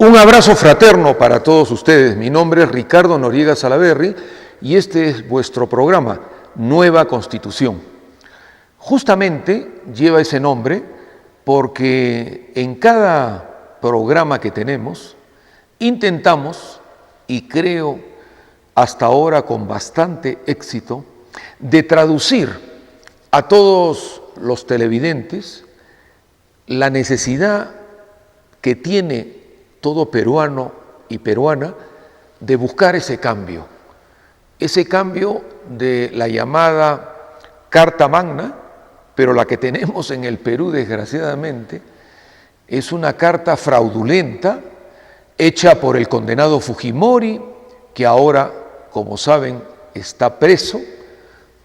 Un abrazo fraterno para todos ustedes. Mi nombre es Ricardo Noriega Salaverry y este es vuestro programa, Nueva Constitución. Justamente lleva ese nombre porque en cada programa que tenemos intentamos, y creo hasta ahora con bastante éxito, de traducir a todos los televidentes la necesidad que tiene todo peruano y peruana de buscar ese cambio de la llamada Carta Magna, pero la que tenemos en el Perú, desgraciadamente, es una carta fraudulenta hecha por el condenado Fujimori, que ahora, como saben, está preso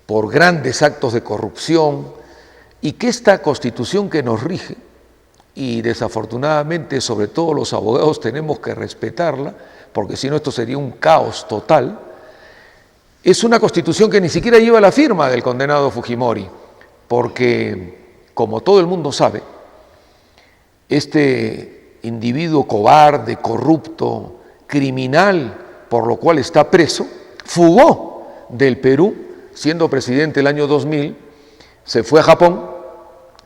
por grandes actos de corrupción, y que esta Constitución que nos rige, y desafortunadamente sobre todo los abogados tenemos que respetarla, porque si no esto sería un caos total, es una Constitución que ni siquiera lleva la firma del condenado Fujimori, porque, como todo el mundo sabe, este individuo cobarde, corrupto, criminal, por lo cual está preso, fugó del Perú, siendo presidente el año 2000, se fue a Japón,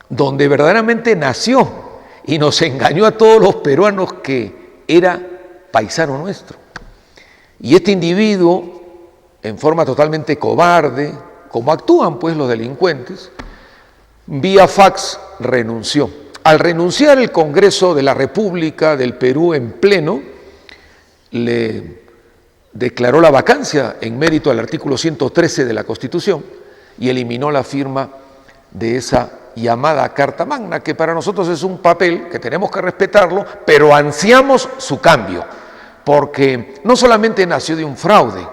donde verdaderamente nació, y nos engañó a todos los peruanos que era paisano nuestro. Y este individuo, en forma totalmente cobarde, como actúan pues los delincuentes, vía fax renunció. Al renunciar el Congreso de la República del Perú en pleno, le declaró la vacancia en mérito al artículo 113 de la Constitución y eliminó la firma de esa llamada Carta Magna, que para nosotros es un papel que tenemos que respetarlo, pero ansiamos su cambio, porque no solamente nació de un fraude,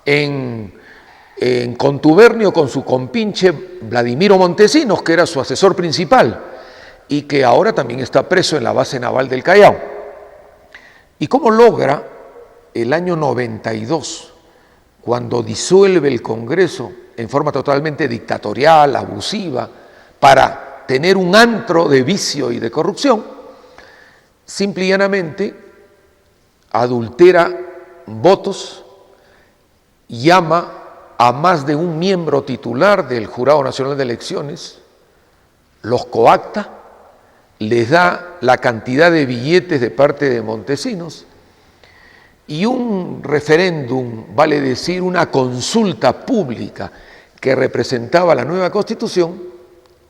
en contubernio con su compinche Vladimiro Montesinos, que era su asesor principal, y que ahora también está preso en la base naval del Callao. ¿Y cómo logra el año 92, cuando disuelve el Congreso en forma totalmente dictatorial, abusiva, para tener un antro de vicio y de corrupción? Simple y llanamente adultera votos, llama a más de un miembro titular del Jurado Nacional de Elecciones, los coacta, les da la cantidad de billetes de parte de Montesinos y un referéndum, vale decir una consulta pública que representaba la nueva Constitución,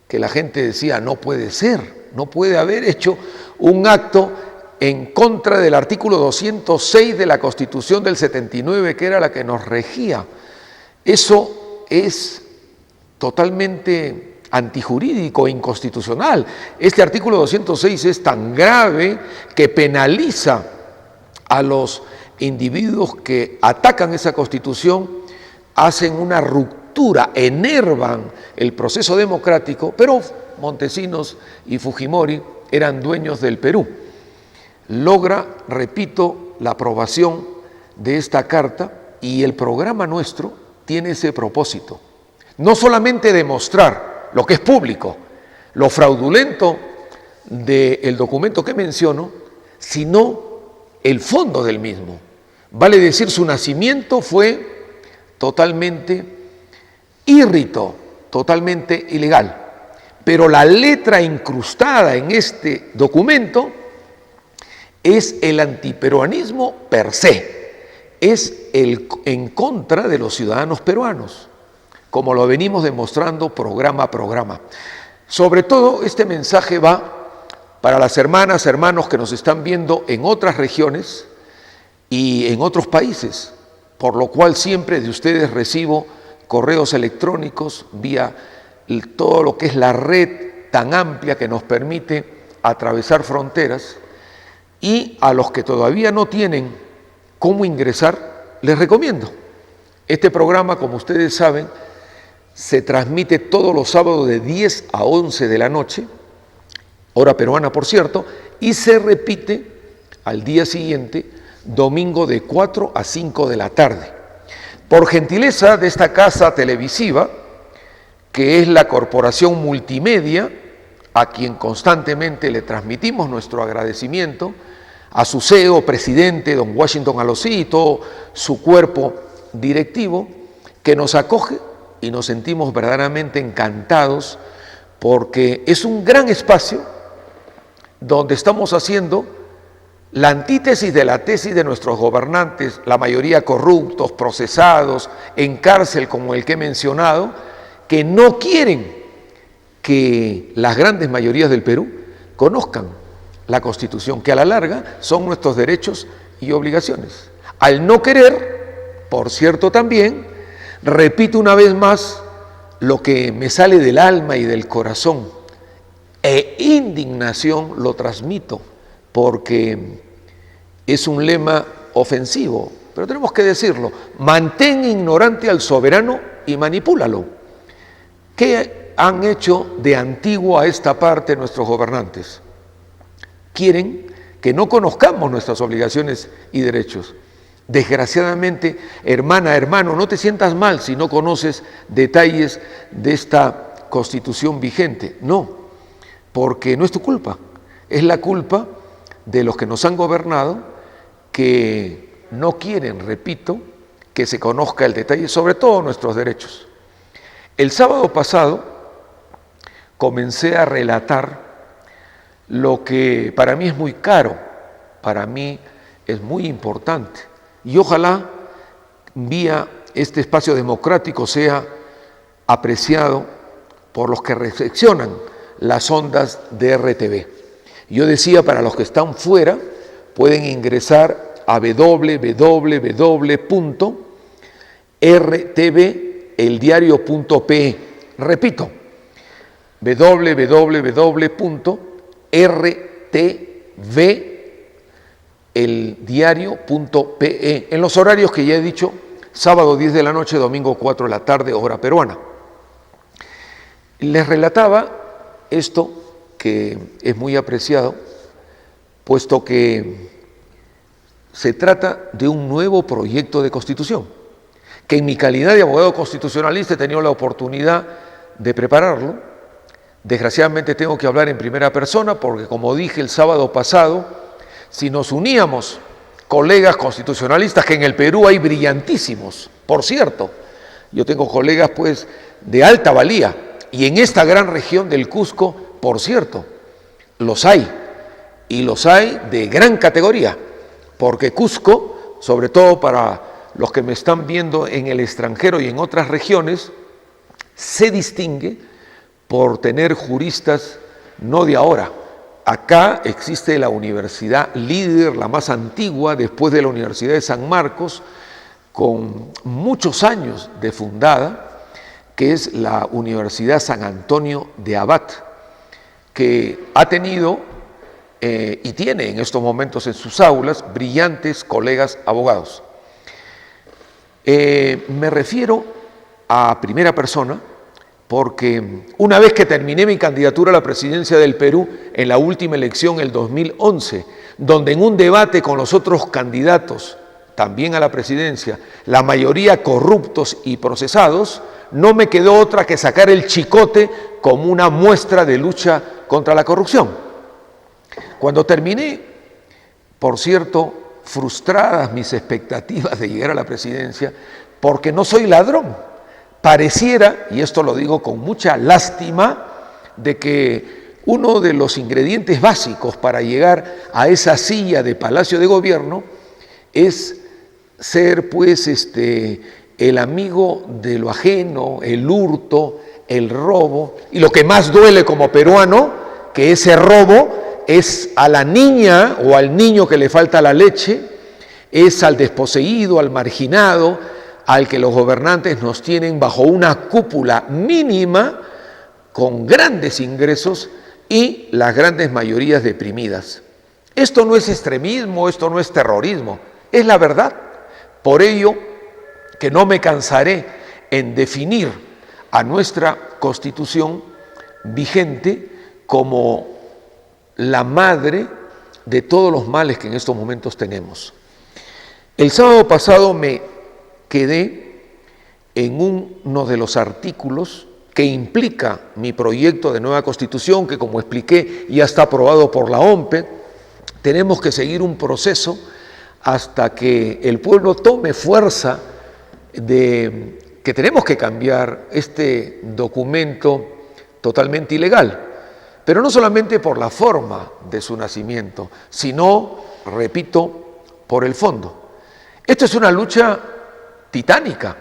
que la gente decía no puede ser, no puede haber hecho un acto en contra del artículo 206 de la Constitución del 79, que era la que nos regía. Eso es totalmente antijurídico e inconstitucional. Este artículo 206 es tan grave que penaliza a los individuos que atacan esa Constitución, hacen una ruptura, enervan el proceso democrático, pero Montesinos y Fujimori eran dueños del Perú. Logra, repito, la aprobación de esta carta, y el programa nuestro tiene ese propósito. No solamente demostrar lo que es público, lo fraudulento del documento que menciono, sino el fondo del mismo. Vale decir, su nacimiento fue totalmente írrito, totalmente ilegal. Pero la letra incrustada en este documento es el antiperuanismo per se, es el en contra de los ciudadanos peruanos, como lo venimos demostrando programa a programa. Sobre todo, este mensaje va para las hermanas, hermanos que nos están viendo en otras regiones y en otros países, por lo cual siempre de ustedes recibo correos electrónicos vía todo lo que es la red tan amplia que nos permite atravesar fronteras, y a los que todavía no tienen cómo ingresar, les recomiendo. Este programa, como ustedes saben, se transmite todos los sábados de 10 a 11 de la noche, hora peruana por cierto, y se repite al día siguiente, domingo de 4 a 5 de la tarde. Por gentileza de esta casa televisiva, que es la Corporación Multimedia, a quien constantemente le transmitimos nuestro agradecimiento, a su CEO, presidente, don Washington Alosí, y todo su cuerpo directivo, que nos acoge y nos sentimos verdaderamente encantados porque es un gran espacio donde estamos haciendo la antítesis de la tesis de nuestros gobernantes, la mayoría corruptos, procesados, en cárcel como el que he mencionado, que no quieren que las grandes mayorías del Perú conozcan la Constitución, que a la larga son nuestros derechos y obligaciones. Al no querer, por cierto también, repito una vez más lo que me sale del alma y del corazón, indignación lo transmito, porque es un lema ofensivo, pero tenemos que decirlo: mantén ignorante al soberano y manipúlalo. ¿Qué han hecho de antiguo a esta parte nuestros gobernantes? Quieren que no conozcamos nuestras obligaciones y derechos. Desgraciadamente, hermana, hermano, no te sientas mal si no conoces detalles de esta Constitución vigente. No, porque no es tu culpa, es la culpa de los que nos han gobernado, que no quieren, repito, que se conozca el detalle, sobre todo nuestros derechos. El sábado pasado comencé a relatar lo que para mí es muy caro, para mí es muy importante, y ojalá vía este espacio democrático sea apreciado por los que reflexionan las ondas de RTV. Yo decía, para los que están fuera, pueden ingresar a www.rtveldiario.pe. Repito, www.rtveldiario.pe, en los horarios que ya he dicho: sábado 10 de la noche, domingo 4 de la tarde, hora peruana. Les relataba esto, que es muy apreciado, puesto que se trata de un nuevo proyecto de Constitución, que en mi calidad de abogado constitucionalista he tenido la oportunidad de prepararlo. Desgraciadamente tengo que hablar en primera persona porque, como dije el sábado pasado, si nos uníamos colegas constitucionalistas, que en el Perú hay brillantísimos, por cierto, yo tengo colegas pues de alta valía, y en esta gran región del Cusco, por cierto, los hay, y los hay de gran categoría, porque Cusco, sobre todo para los que me están viendo en el extranjero y en otras regiones, se distingue por tener juristas no de ahora. Acá existe la universidad líder, la más antigua, después de la Universidad de San Marcos, con muchos años de fundada, que es la Universidad San Antonio de Abad, que ha tenido y tiene en estos momentos en sus aulas brillantes colegas abogados. Me refiero a primera persona porque una vez que terminé mi candidatura a la presidencia del Perú en la última elección, el 2011, donde en un debate con los otros candidatos, también a la presidencia, la mayoría corruptos y procesados, no me quedó otra que sacar el chicote como una muestra de lucha contra la corrupción. Cuando terminé, por cierto, frustradas mis expectativas de llegar a la presidencia, porque no soy ladrón, pareciera, y esto lo digo con mucha lástima, de que uno de los ingredientes básicos para llegar a esa silla de Palacio de Gobierno es ser pues el amigo de lo ajeno, el hurto, el robo, y lo que más duele como peruano, que ese robo es a la niña o al niño que le falta la leche, es al desposeído, al marginado, al que los gobernantes nos tienen bajo una cúpula mínima con grandes ingresos y las grandes mayorías deprimidas. Esto no es extremismo, esto no es terrorismo, es la verdad. Por ello que no me cansaré en definir a nuestra Constitución vigente como la madre de todos los males que en estos momentos tenemos. El sábado pasado me quedé en uno de los artículos que implica mi proyecto de nueva Constitución, que como expliqué ya está aprobado por la OMPE, tenemos que seguir un proceso hasta que el pueblo tome fuerza de que tenemos que cambiar este documento totalmente ilegal, pero no solamente por la forma de su nacimiento, sino, repito, por el fondo. Esto es una lucha titánica,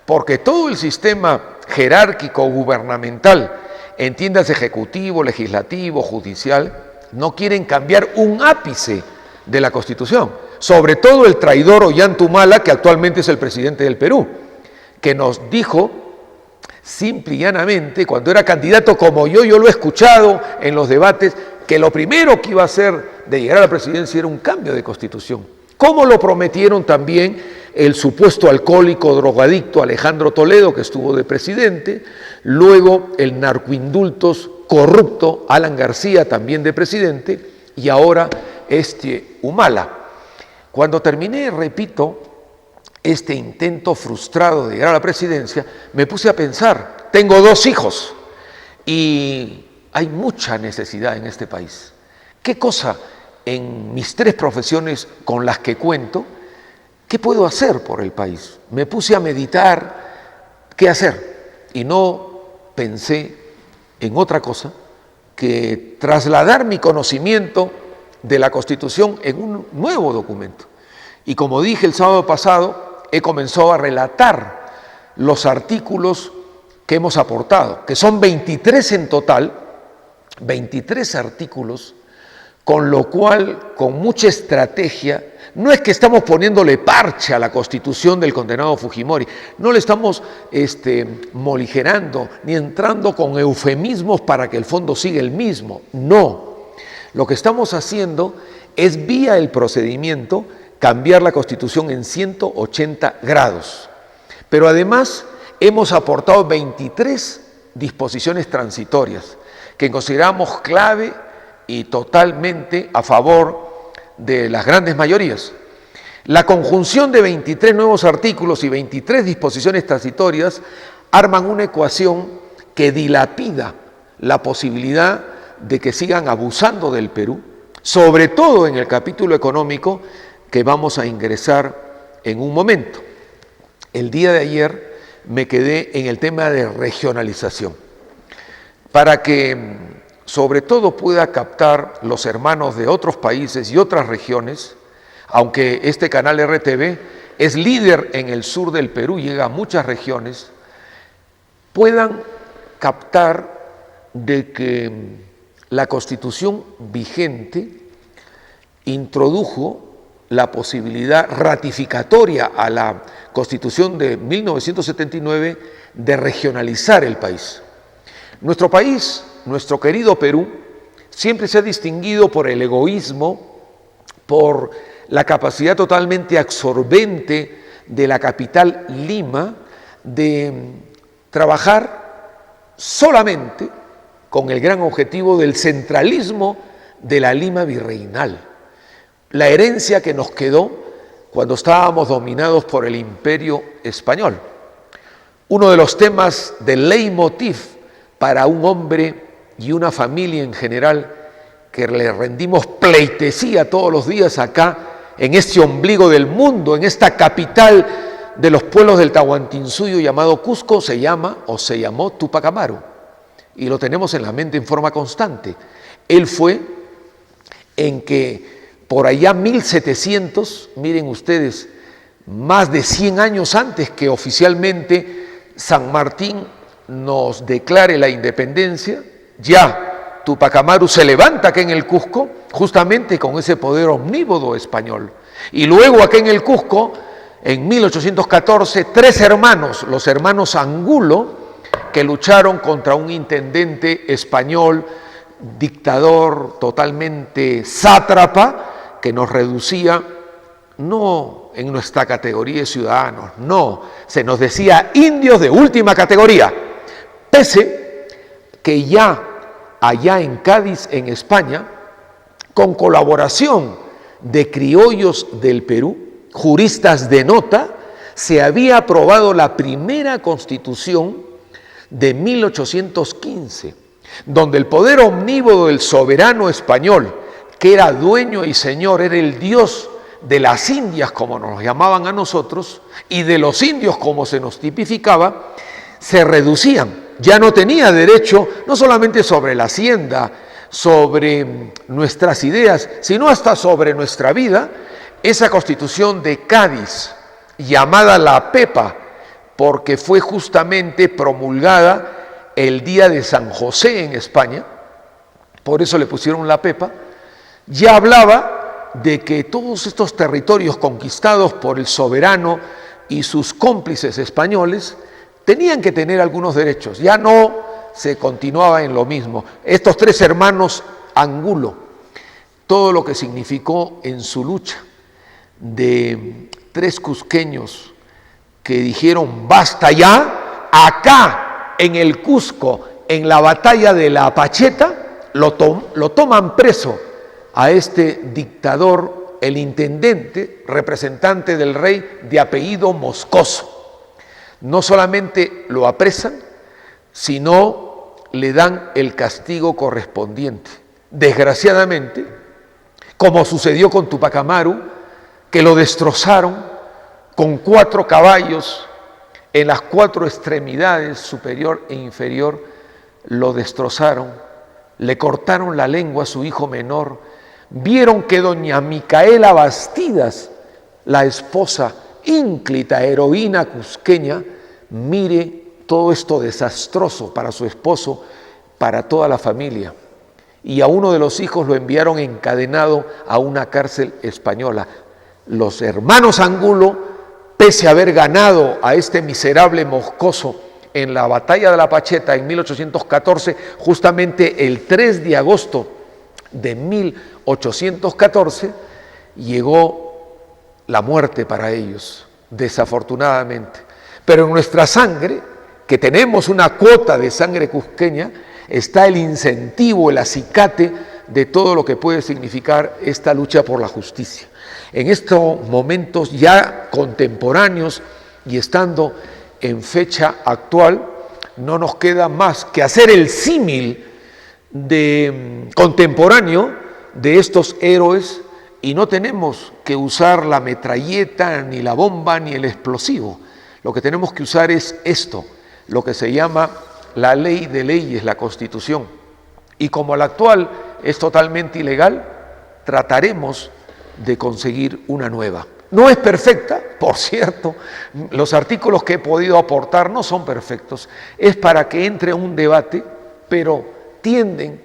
porque todo el sistema jerárquico gubernamental, entiéndase ejecutivo, legislativo, judicial, no quieren cambiar un ápice de la Constitución, sobre todo el traidor Ollanta Humala, que actualmente es el presidente del Perú, que nos dijo simple y llanamente, cuando era candidato como yo lo he escuchado en los debates, que lo primero que iba a hacer de llegar a la presidencia era un cambio de Constitución, como lo prometieron también el supuesto alcohólico drogadicto Alejandro Toledo, que estuvo de presidente, luego el narcoindultos corrupto Alan García, también de presidente, y ahora Humala. Cuando terminé, repito, este intento frustrado de llegar a la presidencia, me puse a pensar, tengo 2 hijos y hay mucha necesidad en este país. ¿Qué cosa en mis 3 profesiones con las que cuento, qué puedo hacer por el país? Me puse a meditar qué hacer y no pensé en otra cosa que trasladar mi conocimiento de la Constitución en un nuevo documento. Y como dije el sábado pasado, he comenzado a relatar los artículos que hemos aportado, que son 23 en total, 23 artículos, con lo cual, con mucha estrategia, no es que estamos poniéndole parche a la Constitución del condenado Fujimori, no le estamos moligerando, ni entrando con eufemismos para que el fondo siga el mismo, no. Lo que estamos haciendo es, vía el procedimiento, cambiar la Constitución en 180 grados. Pero además hemos aportado 23 disposiciones transitorias que consideramos clave y totalmente a favor de las grandes mayorías. La conjunción de 23 nuevos artículos y 23 disposiciones transitorias arman una ecuación que dilapida la posibilidad de que sigan abusando del Perú, sobre todo en el capítulo económico que vamos a ingresar en un momento. El día de ayer me quedé en el tema de regionalización, para que sobre todo pueda captar los hermanos de otros países y otras regiones, aunque este canal RTV es líder en el sur del Perú, llega a muchas regiones, puedan captar de que la Constitución vigente introdujo la posibilidad ratificatoria a la Constitución de 1979 de regionalizar el país. Nuestro país, nuestro querido Perú, siempre se ha distinguido por el egoísmo, por la capacidad totalmente absorbente de la capital Lima de trabajar solamente con el gran objetivo del centralismo de la Lima virreinal. La herencia que nos quedó cuando estábamos dominados por el Imperio Español. Uno de los temas del leitmotiv para un hombre y una familia en general que le rendimos pleitesía todos los días acá, en este ombligo del mundo, en esta capital de los pueblos del Tahuantinsuyo llamado Cusco, se llamó Túpac Amaru, y lo tenemos en la mente en forma constante. Él fue en que por allá 1700, miren ustedes, más de 100 años antes que oficialmente San Martín nos declare la independencia, ya Túpac Amaru se levanta acá en el Cusco, justamente con ese poder omnívodo español. Y luego acá en el Cusco, en 1814, 3 hermanos, los hermanos Angulo, que lucharon contra un intendente español, dictador totalmente sátrapa, que nos reducía no en nuestra categoría de ciudadanos, no, se nos decía indios de última categoría, pese que ya allá en Cádiz, en España, con colaboración de criollos del Perú, juristas de nota, se había aprobado la primera Constitución de 1815, donde el poder omnívodo del soberano español, que era dueño y señor, era el Dios de las Indias, como nos llamaban a nosotros, y de los indios, como se nos tipificaba, se reducían. Ya no tenía derecho no solamente sobre la hacienda, sobre nuestras ideas, sino hasta sobre nuestra vida. Esa Constitución de Cádiz, llamada la Pepa, porque fue justamente promulgada el día de San José en España, por eso le pusieron la Pepa, ya hablaba de que todos estos territorios conquistados por el soberano y sus cómplices españoles tenían que tener algunos derechos. Ya no se continuaba en lo mismo. Estos tres hermanos Angulo, todo lo que significó en su lucha de tres cusqueños que dijeron basta ya, acá en el Cusco, en la batalla de la Pacheta, lo toman preso a este dictador, el intendente, representante del rey de apellido Moscoso. No solamente lo apresan, sino le dan el castigo correspondiente. Desgraciadamente, como sucedió con Tupac Amaru, que lo destrozaron con 4 caballos en las 4 extremidades, superior e inferior, lo destrozaron, le cortaron la lengua a su hijo menor. Vieron que doña Micaela Bastidas, la esposa ínclita, heroína cusqueña, mire todo esto desastroso para su esposo, para toda la familia. Y a uno de los hijos lo enviaron encadenado a una cárcel española. Los hermanos Angulo, pese a haber ganado a este miserable Moscoso en la batalla de la Pacheta en 1814, justamente el 3 de agosto de 1814, llegó la muerte para ellos, desafortunadamente. Pero en nuestra sangre, que tenemos una cuota de sangre cusqueña, está el incentivo, el acicate de todo lo que puede significar esta lucha por la justicia. En estos momentos ya contemporáneos y estando en fecha actual, no nos queda más que hacer el símil contemporáneo de estos héroes, y no tenemos que usar la metralleta, ni la bomba, ni el explosivo. Lo que tenemos que usar es esto, lo que se llama la ley de leyes, la Constitución. Y como la actual es totalmente ilegal, trataremos de conseguir una nueva. No es perfecta, por cierto, los artículos que he podido aportar no son perfectos, es para que entre un debate, pero tienden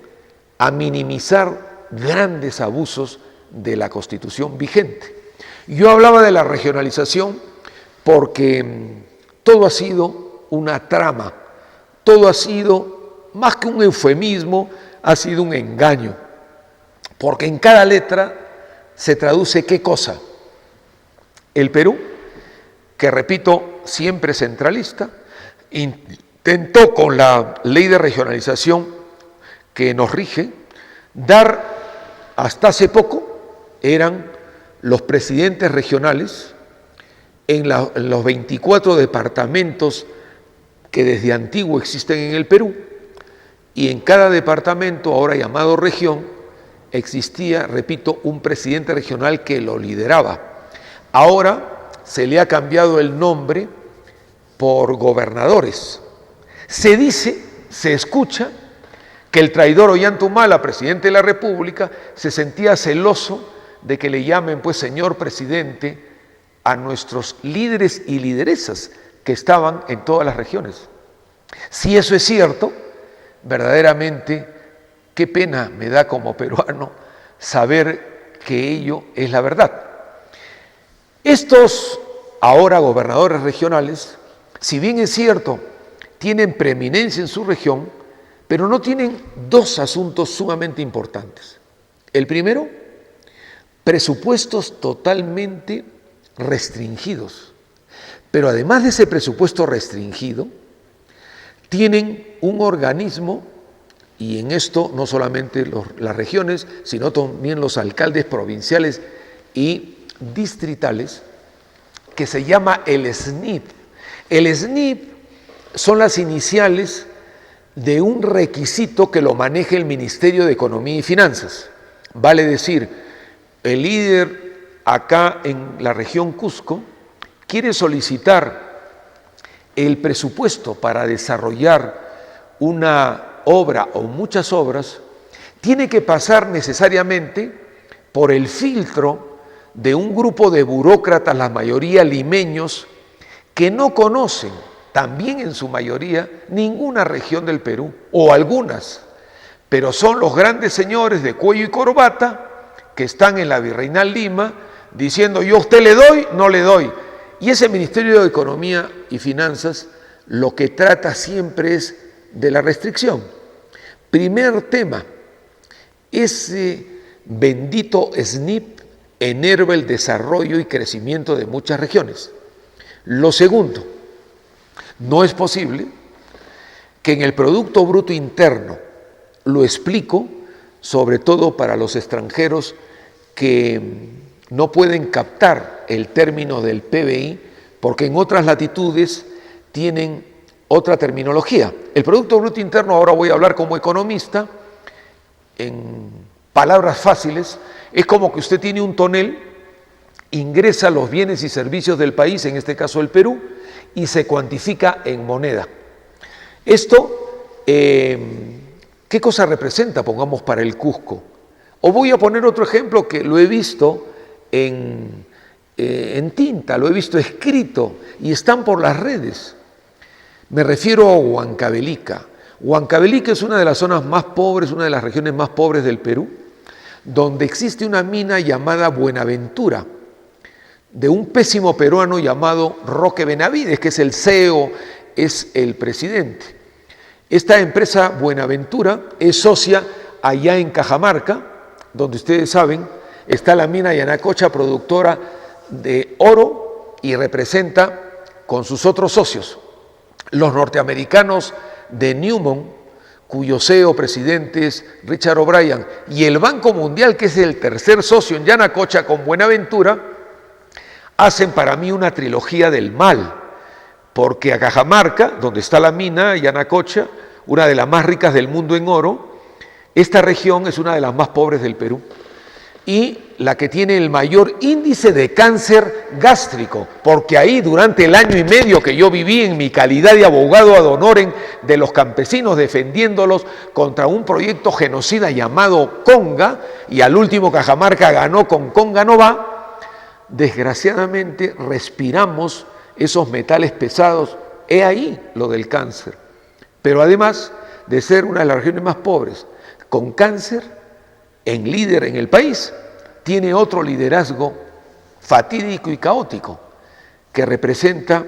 a minimizar grandes abusos de la Constitución vigente. Yo hablaba de la regionalización porque todo ha sido una trama, todo ha sido más que un eufemismo, ha sido un engaño, porque en cada letra se traduce ¿qué cosa? El Perú, que repito, siempre centralista, intentó con la ley de regionalización que nos rige, dar hasta hace poco, eran los presidentes regionales en los 24 departamentos que desde antiguo existen en el Perú, y en cada departamento, ahora llamado región, existía, repito, un presidente regional que lo lideraba. Ahora se le ha cambiado el nombre por gobernadores. Se dice, se escucha, que el traidor Ollantaytamala, presidente de la República, se sentía celoso de que le llamen, pues, señor presidente a nuestros líderes y lideresas que estaban en todas las regiones. Si eso es cierto, verdaderamente, qué pena me da como peruano saber que ello es la verdad. Estos ahora gobernadores regionales, si bien es cierto, tienen preeminencia en su región, pero no tienen 2 asuntos sumamente importantes. El primero, presupuestos totalmente restringidos. Pero además de ese presupuesto restringido, tienen un organismo, y en esto no solamente las regiones, sino también los alcaldes provinciales y distritales, que se llama el SNIP. El SNIP son las iniciales de un requisito que lo maneja el Ministerio de Economía y Finanzas. Vale decir, el líder acá en la región Cusco quiere solicitar el presupuesto para desarrollar una obra o muchas obras, tiene que pasar necesariamente por el filtro de un grupo de burócratas, la mayoría limeños, que no conocen, también en su mayoría, ninguna región del Perú, o algunas, pero son los grandes señores de cuello y corbata que están en la Virreinal Lima diciendo yo a usted le doy, no le doy. Y ese Ministerio de Economía y Finanzas lo que trata siempre es de la restricción. Primer tema, ese bendito SNIP enerva el desarrollo y crecimiento de muchas regiones. Lo segundo, no es posible que en el Producto Bruto Interno, lo explico, sobre todo para los extranjeros que no pueden captar el término del PBI, porque en otras latitudes tienen otra terminología. El Producto Bruto Interno, ahora voy a hablar como economista, en palabras fáciles, es como que usted tiene un tonel, ingresa los bienes y servicios del país, en este caso el Perú, y se cuantifica en moneda. Esto, ¿qué cosa representa, pongamos, para el Cusco? O voy a poner otro ejemplo que lo he visto en tinta, lo he visto escrito y están por las redes. Me refiero a Huancavelica. Huancavelica es una de las zonas más pobres, una de las regiones más pobres del Perú, donde existe una mina llamada Buenaventura, de un pésimo peruano llamado Roque Benavides, que es el CEO, es el presidente. Esta empresa Buenaventura es socia allá en Cajamarca, donde ustedes saben, está la mina Yanacocha, productora de oro, y representa con sus otros socios, los norteamericanos de Newmont, cuyo CEO presidente es Richard O'Brien, y el Banco Mundial, que es el tercer socio en Yanacocha con Buenaventura, hacen para mí una trilogía del mal, porque a Cajamarca, donde está la mina Yanacocha, una de las más ricas del mundo en oro, esta región es una de las más pobres del Perú y la que tiene el mayor índice de cáncer gástrico, porque ahí durante el año y medio que yo viví en mi calidad de abogado ad honorem de los campesinos defendiéndolos contra un proyecto genocida llamado Conga, y al último Cajamarca ganó con Conga no va, desgraciadamente respiramos esos metales pesados, he ahí lo del cáncer. Pero además de ser una de las regiones más pobres, con cáncer, en líder en el país, tiene otro liderazgo fatídico y caótico, que representa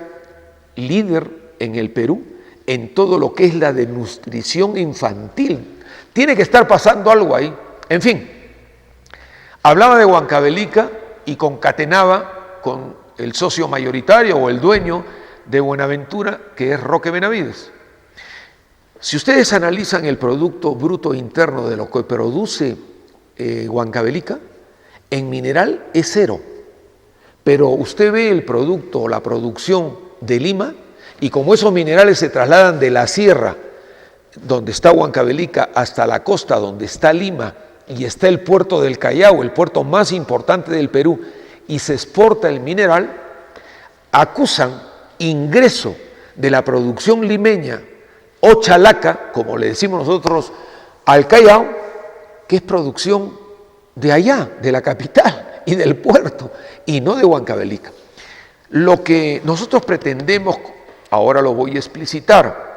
líder en el Perú en todo lo que es la desnutrición infantil. Tiene que estar pasando algo ahí. En fin, hablaba de Huancavelica y concatenaba con el socio mayoritario o el dueño de Buenaventura, que es Roque Benavides. Si ustedes analizan el Producto Bruto Interno de lo que produce Huancavelica, en mineral es cero, pero usted ve el producto o la producción de Lima, y como esos minerales se trasladan de la sierra donde está Huancavelica hasta la costa donde está Lima y está el puerto del Callao, el puerto más importante del Perú, y se exporta el mineral, acusan ingreso de la producción limeña o chalaca, como le decimos nosotros al Callao, que es producción de allá, de la capital y del puerto, y no de Huancavelica. Lo que nosotros pretendemos, ahora lo voy a explicitar,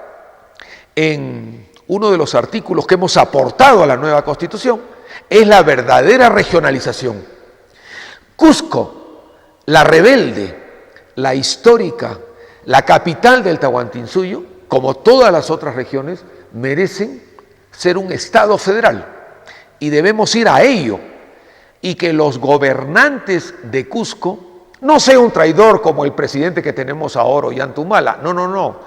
en uno de los artículos que hemos aportado a la nueva Constitución, es la verdadera regionalización. Cusco, la rebelde, la histórica, la capital del Tahuantinsuyo, como todas las otras regiones, merecen ser un Estado federal y debemos ir a ello, y que los gobernantes de Cusco no sea un traidor como el presidente que tenemos ahora, Ollantumala, no,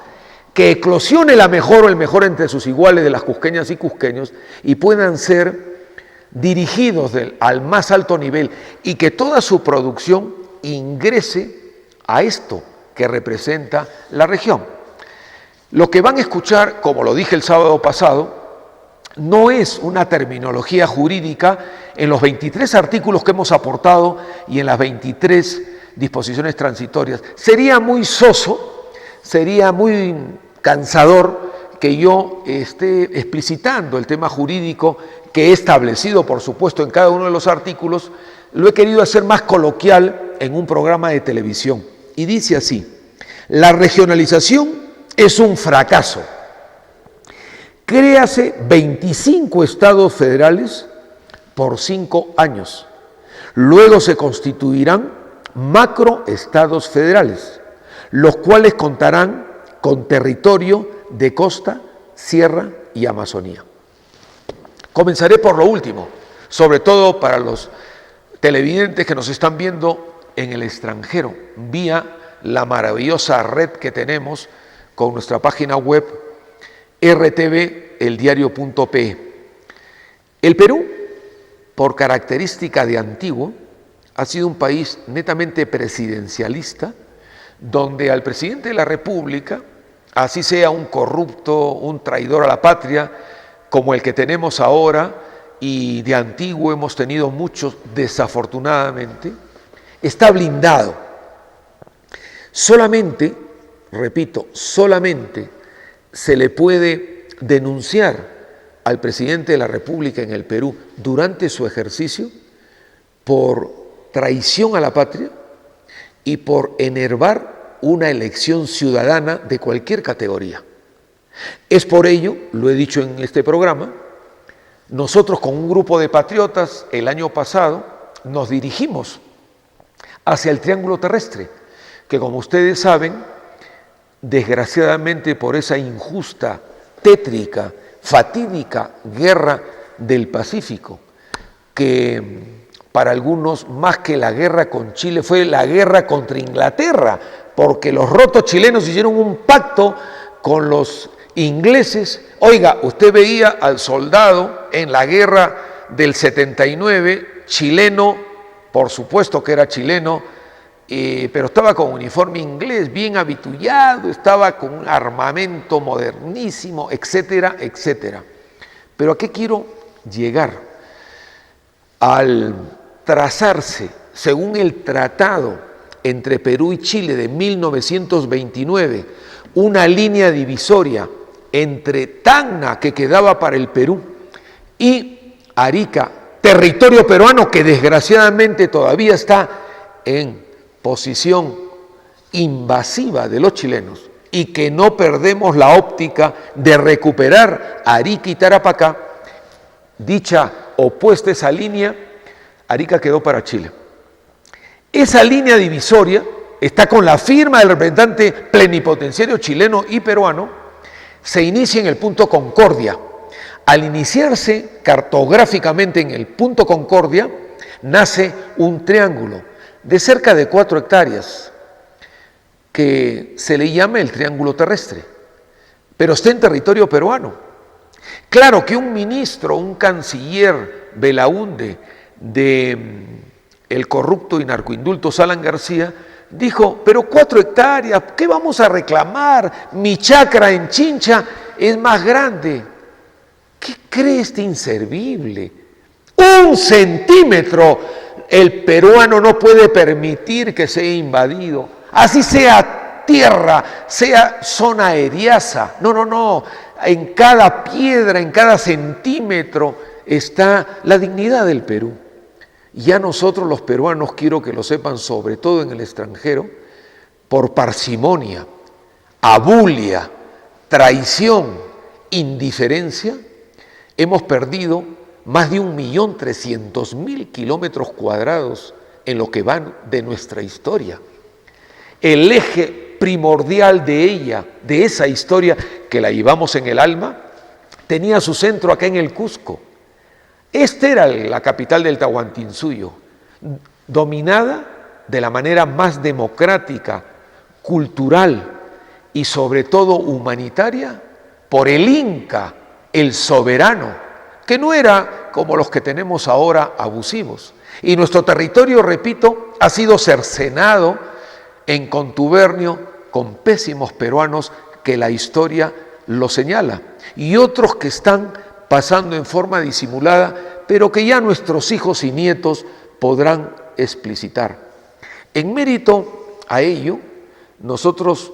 que eclosione la mejor o el mejor entre sus iguales de las cusqueñas y cusqueños y puedan ser dirigidos al más alto nivel y que toda su producción ingrese a esto que representa la región. Lo que van a escuchar, como lo dije el sábado pasado, no es una terminología jurídica en los 23 artículos que hemos aportado y en las 23 disposiciones transitorias. Sería muy soso, sería muy cansador que yo esté explicitando el tema jurídico que he establecido, por supuesto, en cada uno de los artículos. Lo he querido hacer más coloquial en un programa de televisión. Y dice así: la regionalización es un fracaso. Créase 25 estados federales por 5 años. Luego se constituirán macroestados federales, los cuales contarán con territorio de costa, sierra y Amazonía. Comenzaré por lo último, sobre todo para los televidentes que nos están viendo en el extranjero, vía la maravillosa red que tenemos con nuestra página web rtveldiario.pe. El Perú, por característica de antiguo, ha sido un país netamente presidencialista, donde al presidente de la República, así sea un corrupto, un traidor a la patria, como el que tenemos ahora, y de antiguo hemos tenido muchos desafortunadamente, está blindado. Solamente, repito, solamente se le puede denunciar al presidente de la República en el Perú durante su ejercicio por traición a la patria y por enervar una elección ciudadana de cualquier categoría. Es por ello, lo he dicho en este programa, nosotros con un grupo de patriotas el año pasado nos dirigimos hacia el Triángulo Terrestre, que como ustedes saben, desgraciadamente por esa injusta, tétrica, fatídica guerra del Pacífico, que para algunos más que la guerra con Chile fue la guerra contra Inglaterra, porque los rotos chilenos hicieron un pacto con los ingleses. Oiga, usted veía al soldado en la guerra del 79, chileno, por supuesto que era chileno, pero estaba con uniforme inglés, bien habitullado, estaba con un armamento modernísimo, etcétera, etcétera. Pero ¿a qué quiero llegar? Al trazarse, según el tratado entre Perú y Chile de 1929, una línea divisoria entre Tacna, que quedaba para el Perú, y Arica, territorio peruano que desgraciadamente todavía está en posición invasiva de los chilenos, y que no perdemos la óptica de recuperar Arica y Tarapacá. Dicha opuesta esa línea, Arica quedó para Chile. Esa línea divisoria está con la firma del representante plenipotenciario chileno y peruano, se inicia en el punto Concordia. Al iniciarse cartográficamente en el punto Concordia, nace un triángulo de cerca de 4 hectáreas, que se le llama el Triángulo Terrestre, pero está en territorio peruano. Claro que un ministro, un canciller Belaúnde del corrupto y narcoindulto Alan García, dijo, pero 4 hectáreas, ¿qué vamos a reclamar? Mi chacra en Chincha es más grande. ¿Qué cree este inservible? 1 centímetro el peruano no puede permitir que sea invadido, así sea tierra, sea zona areaza. No, en cada piedra, en cada centímetro está la dignidad del Perú. Ya nosotros los peruanos, quiero que lo sepan, sobre todo en el extranjero, por parsimonia, abulia, traición, indiferencia, hemos perdido más de 1.300.000 kilómetros cuadrados en lo que van de nuestra historia. El eje primordial de ella, de esa historia que la llevamos en el alma, tenía su centro acá en el Cusco. Esta era la capital del Tahuantinsuyo, dominada de la manera más democrática, cultural y sobre todo humanitaria por el Inca, el soberano, que no era como los que tenemos ahora abusivos. Y nuestro territorio, repito, ha sido cercenado en contubernio con pésimos peruanos que la historia lo señala, y otros que están pasando en forma disimulada, pero que ya nuestros hijos y nietos podrán explicitar. En mérito a ello, nosotros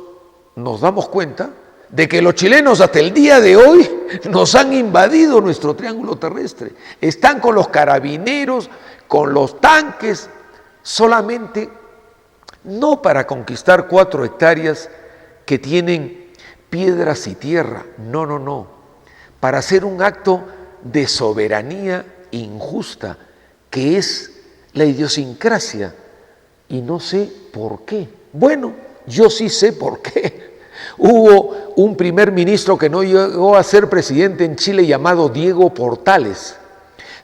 nos damos cuenta de que los chilenos hasta el día de hoy nos han invadido nuestro triángulo terrestre. Están con los carabineros, con los tanques, solamente no para conquistar 4 hectáreas que tienen piedras y tierra, no, para hacer un acto de soberanía injusta, que es la idiosincrasia, y no sé por qué. Bueno, yo sí sé por qué. Hubo un primer ministro que no llegó a ser presidente en Chile llamado Diego Portales.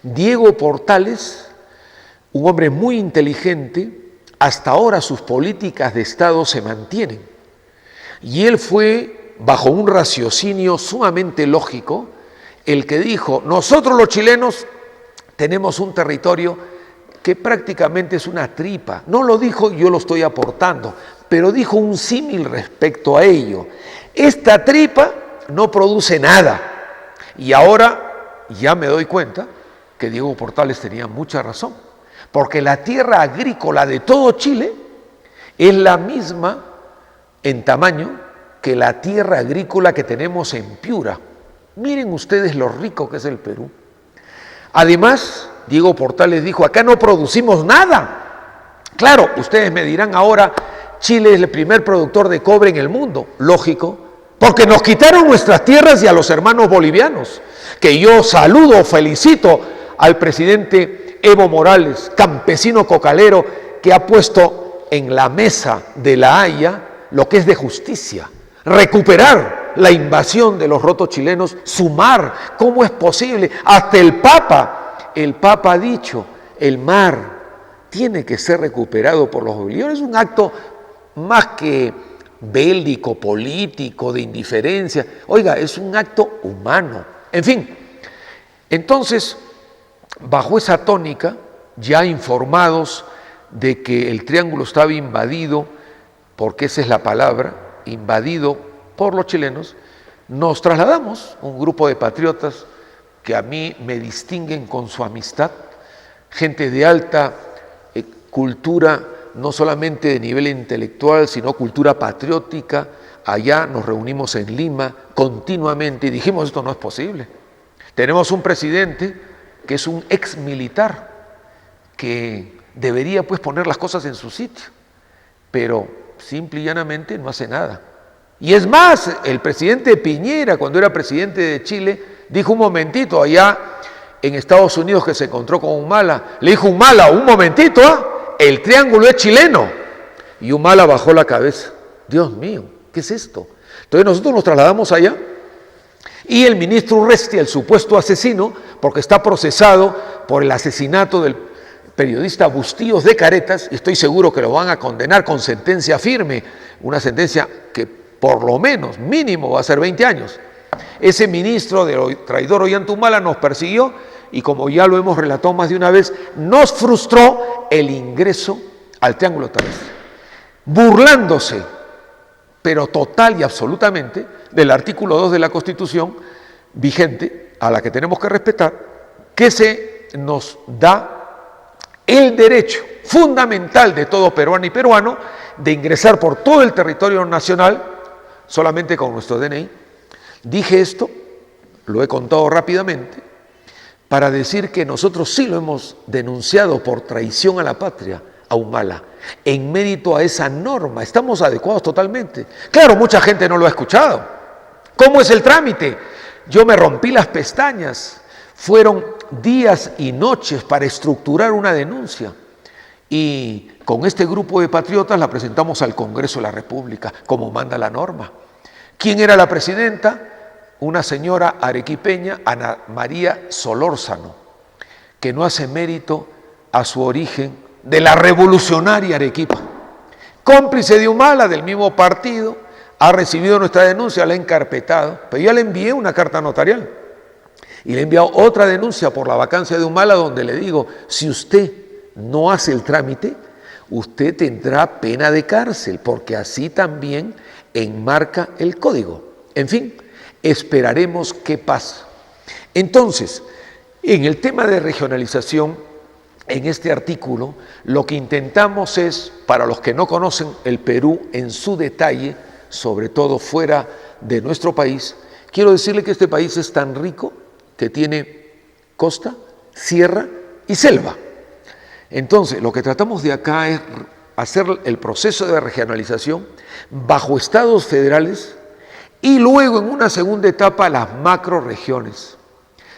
Diego Portales, un hombre muy inteligente, hasta ahora sus políticas de Estado se mantienen. Y él fue, bajo un raciocinio sumamente lógico, el que dijo: nosotros los chilenos tenemos un territorio que prácticamente es una tripa. No lo dijo, yo lo estoy aportando, pero dijo un símil respecto a ello. Esta tripa no produce nada. Y ahora ya me doy cuenta que Diego Portales tenía mucha razón, porque la tierra agrícola de todo Chile es la misma en tamaño que la tierra agrícola que tenemos en Piura. Miren ustedes lo rico que es el Perú. Además, Diego Portales dijo: acá no producimos nada. Claro, ustedes me dirán ahora, Chile es el primer productor de cobre en el mundo. Lógico, porque nos quitaron nuestras tierras y a los hermanos bolivianos, que yo saludo, felicito al presidente Evo Morales, campesino cocalero, que ha puesto en la mesa de La Haya lo que es de justicia: recuperar la invasión de los rotos chilenos, sumar. ¿Cómo es posible? Hasta el Papa ha dicho: el mar tiene que ser recuperado por los bolivianos. Es un acto más que bélico, político, de indiferencia. Oiga, es un acto humano. En fin, entonces, bajo esa tónica, ya informados de que el triángulo estaba invadido, porque esa es la palabra, invadido por los chilenos, nos trasladamos, un grupo de patriotas que a mí me distinguen con su amistad, gente de alta cultura, no solamente de nivel intelectual, sino cultura patriótica. Allá nos reunimos en Lima continuamente y dijimos: esto no es posible. Tenemos un presidente que es un ex militar, que debería pues poner las cosas en su sitio, pero simple y llanamente no hace nada. Y es más, el presidente Piñera, cuando era presidente de Chile, dijo: un momentito, allá en Estados Unidos, que se encontró con Humala, le dijo: Humala, un momentito, el triángulo es chileno. Y Humala bajó la cabeza. Dios mío, ¿qué es esto? Entonces nosotros nos trasladamos allá, y el ministro Urresti, el supuesto asesino, porque está procesado por el asesinato del periodista Bustíos de Caretas, y estoy seguro que lo van a condenar con sentencia firme, una sentencia que por lo menos, mínimo, va a ser 20 años. Ese ministro de traidor Ollanta nos persiguió y, como ya lo hemos relatado más de una vez, nos frustró el ingreso al triángulo terrestre, burlándose, pero total y absolutamente, del artículo 2 de la Constitución vigente, a la que tenemos que respetar, que se nos da el derecho fundamental de todo peruano y peruano de ingresar por todo el territorio nacional solamente con nuestro DNI. Dije esto, lo he contado rápidamente, para decir que nosotros sí lo hemos denunciado por traición a la patria, a Humala. En mérito a esa norma, estamos adecuados totalmente. Claro, mucha gente no lo ha escuchado. ¿Cómo es el trámite? Yo me rompí las pestañas. Fueron días y noches para estructurar una denuncia. Y con este grupo de patriotas la presentamos al Congreso de la República, como manda la norma. ¿Quién era la presidenta? Una señora arequipeña, Ana María Solórzano, que no hace mérito a su origen de la revolucionaria Arequipa. Cómplice de Humala, del mismo partido, ha recibido nuestra denuncia, la ha encarpetado, pero ya le envié una carta notarial y le he enviado otra denuncia por la vacancia de Humala, donde le digo: si usted no hace el trámite, usted tendrá pena de cárcel, porque así también enmarca el código. En fin, esperaremos qué pasa. Entonces, en el tema de regionalización, en este artículo, lo que intentamos es, para los que no conocen el Perú en su detalle, sobre todo fuera de nuestro país, quiero decirle que este país es tan rico que tiene costa, sierra y selva. Entonces, lo que tratamos de acá es hacer el proceso de regionalización bajo estados federales y luego en una segunda etapa las macroregiones.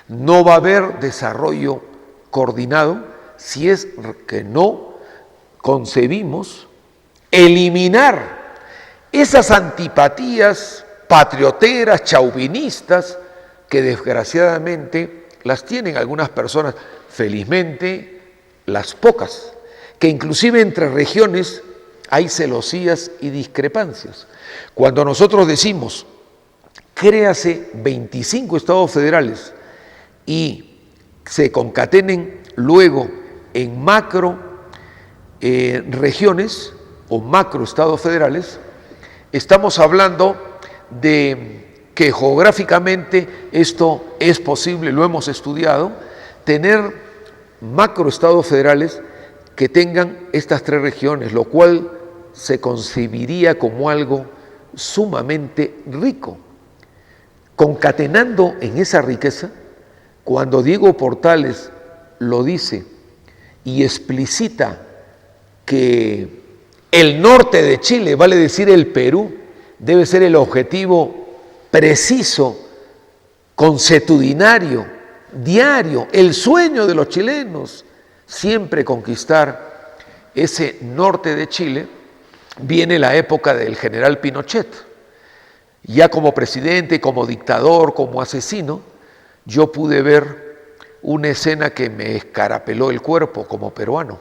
No va a haber desarrollo coordinado si es que no concebimos eliminar esas antipatías patrioteras, chauvinistas, que desgraciadamente las tienen algunas personas, felizmente las pocas, que inclusive entre regiones hay celosías y discrepancias. Cuando nosotros decimos, créase 25 estados federales y se concatenen luego en macro regiones o macro estados federales, estamos hablando de que geográficamente esto es posible, lo hemos estudiado, tener macro estados federales que tengan estas tres regiones, lo cual se concebiría como algo sumamente rico. Concatenando en esa riqueza, cuando Diego Portales lo dice y explicita que el norte de Chile, vale decir el Perú, debe ser el objetivo preciso, consuetudinario, diario, el sueño de los chilenos, siempre conquistar ese norte de Chile, viene la época del general Pinochet. Ya como presidente, como dictador, como asesino, yo pude ver una escena que me escarapeló el cuerpo como peruano.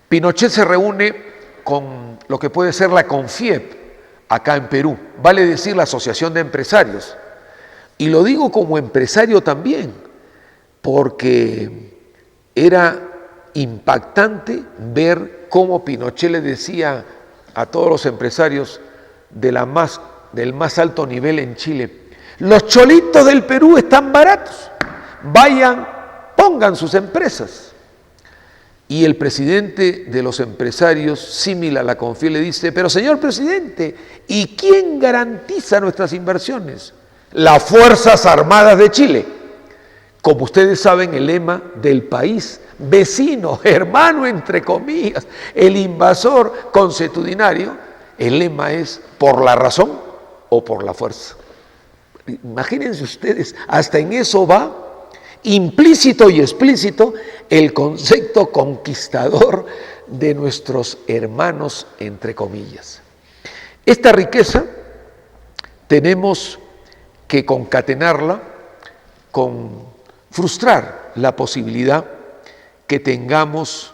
Pinochet se reúne con lo que puede ser la CONFIEP acá en Perú, vale decir la Asociación de Empresarios. Y lo digo como empresario también, porque era impactante ver cómo Pinochet le decía a todos los empresarios del más alto nivel en Chile: los cholitos del Perú están baratos, vayan, pongan sus empresas. Y el presidente de los empresarios, símil a la CONFIEP, le dice: pero señor presidente, ¿y quién garantiza nuestras inversiones? Las Fuerzas Armadas de Chile. Como ustedes saben, el lema del país vecino, hermano entre comillas, el invasor consuetudinario, el lema es por la razón o por la fuerza. Imagínense ustedes, hasta en eso va implícito y explícito el concepto conquistador de nuestros hermanos entre comillas. Esta riqueza tenemos que concatenarla con frustrar la posibilidad que tengamos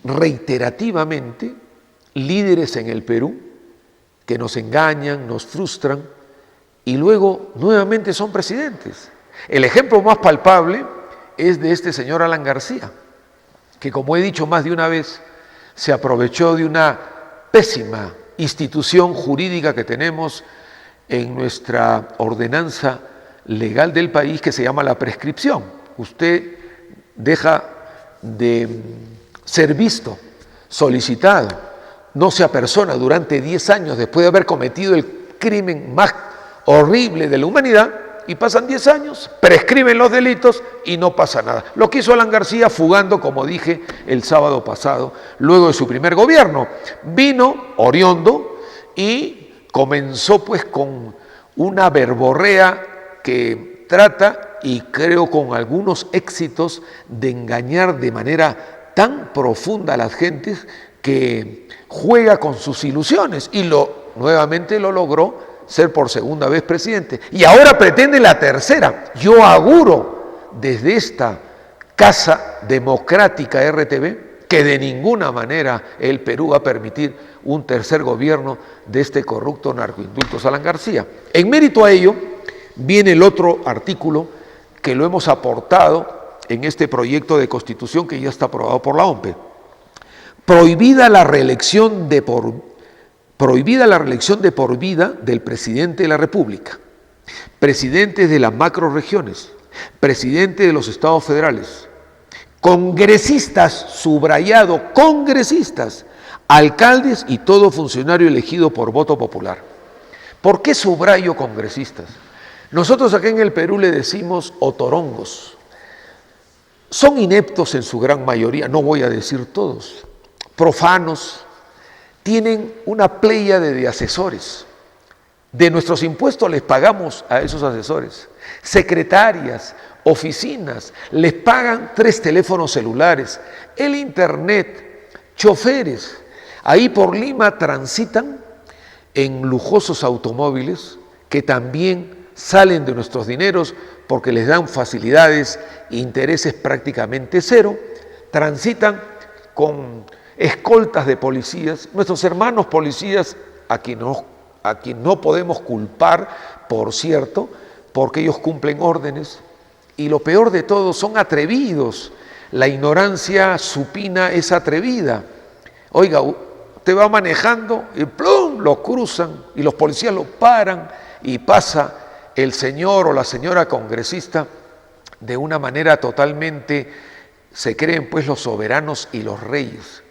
reiterativamente líderes en el Perú que nos engañan, nos frustran y luego nuevamente son presidentes. El ejemplo más palpable es de este señor Alan García, que como he dicho más de una vez, se aprovechó de una pésima institución jurídica que tenemos en nuestra ordenanza legal del país, que se llama la prescripción. Usted deja de ser visto, solicitado, no se apersona durante 10 años después de haber cometido el crimen más horrible de la humanidad, y pasan 10 años, prescriben los delitos y no pasa nada. Lo que hizo Alan García, fugando, como dije el sábado pasado, luego de su primer gobierno, vino oriundo y comenzó pues con una verborrea que trata, y creo con algunos éxitos, de engañar de manera tan profunda a las gentes, que juega con sus ilusiones y nuevamente lo logró ser por segunda vez presidente. Y ahora pretende la tercera. Yo auguro desde esta casa democrática RTV que de ninguna manera el Perú va a permitir un tercer gobierno de este corrupto narcoindulto Alan García. En mérito a ello viene el otro artículo que lo hemos aportado en este proyecto de constitución que ya está aprobado por la OMPE. Prohibida la reelección de por vida del presidente de la República. presidentes de las macrorregiones, presidentes de los estados federales, congresistas, subrayado, congresistas, alcaldes y todo funcionario elegido por voto popular. ¿Por qué subrayo congresistas? Nosotros acá en el Perú le decimos otorongos. Son ineptos en su gran mayoría, no voy a decir todos, profanos, tienen una pléyade de asesores. De nuestros impuestos les pagamos a esos asesores. Secretarias, oficinas, les pagan 3 teléfonos celulares, el internet, choferes. Ahí por Lima transitan en lujosos automóviles que también salen de nuestros dineros porque les dan facilidades e intereses prácticamente cero. Transitan con escoltas de policías, nuestros hermanos policías, a quien no podemos culpar, por cierto, porque ellos cumplen órdenes, y lo peor de todo, son atrevidos. La ignorancia supina es atrevida. Oiga, usted va manejando y ¡plum!, lo cruzan y los policías lo paran y pasa el señor o la señora congresista de una manera totalmente, se creen pues los soberanos y los reyes.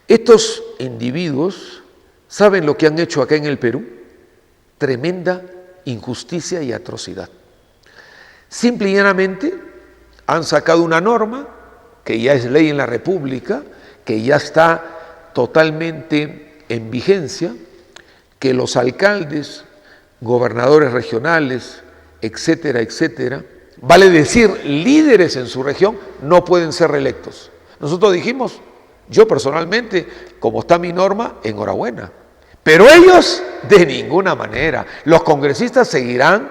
Estos individuos, ¿saben lo que han hecho acá en el Perú? Tremenda injusticia y atrocidad. Simple y llanamente han sacado una norma que ya es ley en la República, que ya está totalmente en vigencia, que los alcaldes, gobernadores regionales, etcétera, etcétera, vale decir líderes en su región, no pueden ser reelectos. Nosotros dijimos, yo personalmente, como está mi norma, enhorabuena. Pero ellos, de ninguna manera. Los congresistas seguirán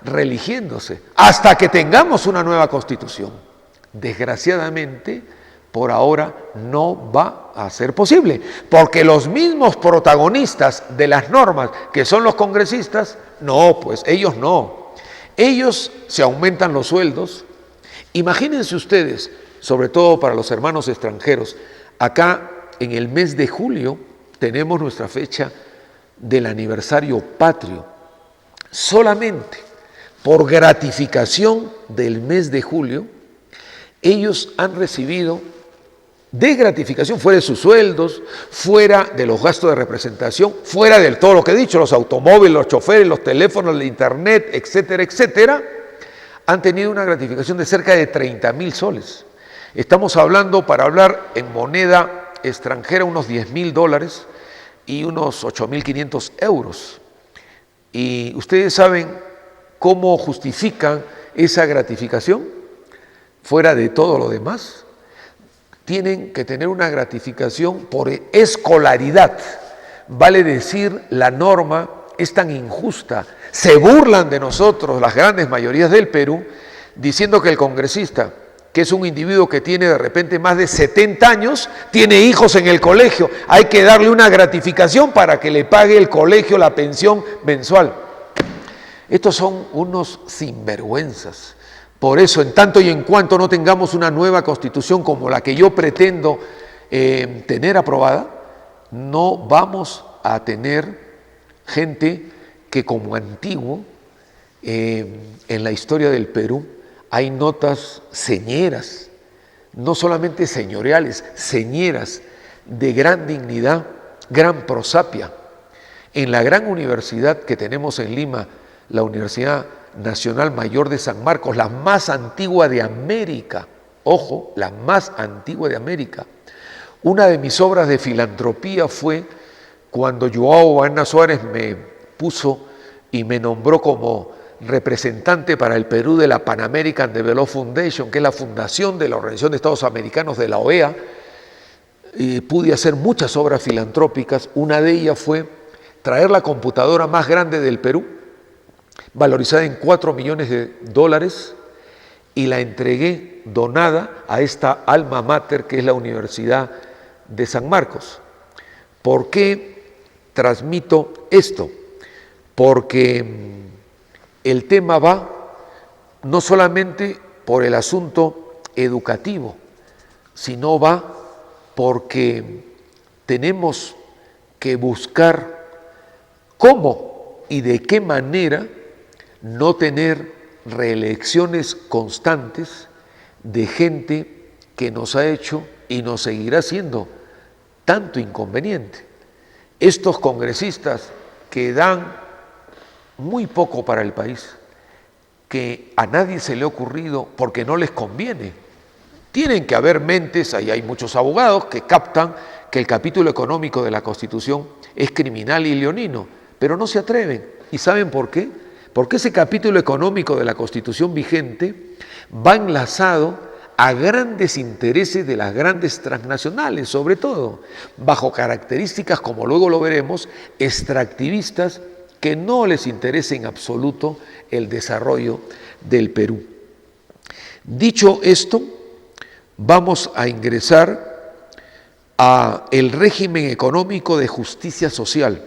reeligiéndose hasta que tengamos una nueva constitución. Desgraciadamente, por ahora no va a ser posible, porque los mismos protagonistas de las normas, que son los congresistas, no, pues ellos no. Ellos se aumentan los sueldos. Imagínense ustedes, sobre todo para los hermanos extranjeros, acá en el mes de julio tenemos nuestra fecha del aniversario patrio. Solamente por gratificación del mes de julio, ellos han recibido de gratificación, fuera de sus sueldos, fuera de los gastos de representación, fuera de todo lo que he dicho, los automóviles, los choferes, los teléfonos, el internet, etcétera, etcétera, han tenido una gratificación de cerca de 30.000 soles. Estamos hablando, para hablar en moneda extranjera, unos $10.000 y unos 8.500 euros. Y ustedes saben cómo justifican esa gratificación, fuera de todo lo demás. Tienen que tener una gratificación por escolaridad. Vale decir, la norma es tan injusta. Se burlan de nosotros, las grandes mayorías del Perú, diciendo que el congresista, que es un individuo que tiene de repente más de 70 años, tiene hijos en el colegio, hay que darle una gratificación para que le pague el colegio la pensión mensual. Estos son unos sinvergüenzas. Por eso, en tanto y en cuanto no tengamos una nueva constitución como la que yo pretendo tener aprobada, no vamos a tener gente que, como antiguo, en la historia del Perú, hay notas señeras, no solamente señoriales, señeras de gran dignidad, gran prosapia. En la gran universidad que tenemos en Lima, la Universidad Nacional Mayor de San Marcos, la más antigua de América, ojo, la más antigua de América. Una de mis obras de filantropía fue cuando Joao Baena Suárez me puso y me nombró como representante para el Perú de la Pan American Development Foundation, que es la fundación de la Organización de Estados Americanos, de la OEA, y pude hacer muchas obras filantrópicas. Una de ellas fue traer la computadora más grande del Perú, valorizada en $4 millones, y la entregué donada a esta alma mater que es la Universidad de San Marcos. ¿Por qué transmito esto? Porque el tema va no solamente por el asunto educativo, sino va porque tenemos que buscar cómo y de qué manera no tener reelecciones constantes de gente que nos ha hecho y nos seguirá haciendo tanto inconveniente. Estos congresistas que dan muy poco para el país, que a nadie se le ha ocurrido porque no les conviene. Tienen que haber mentes, ahí hay muchos abogados que captan que el capítulo económico de la Constitución es criminal y leonino, pero no se atreven. ¿Y saben por qué? Porque ese capítulo económico de la Constitución vigente va enlazado a grandes intereses de las grandes transnacionales, sobre todo, bajo características, como luego lo veremos, extractivistas, que no les interesa en absoluto el desarrollo del Perú. Dicho esto, vamos a ingresar a el régimen económico de justicia social.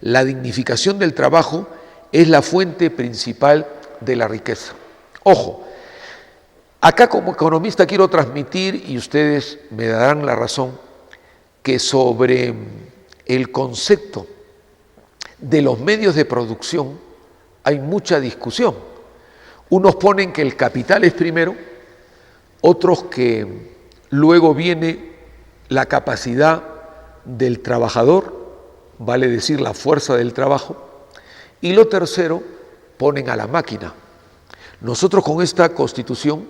La dignificación del trabajo es la fuente principal de la riqueza. Ojo, acá como economista quiero transmitir, y ustedes me darán la razón, que sobre el concepto de los medios de producción hay mucha discusión. Unos ponen que el capital es primero, otros que luego viene la capacidad del trabajador, vale decir la fuerza del trabajo, y lo tercero ponen a la máquina. Nosotros con esta Constitución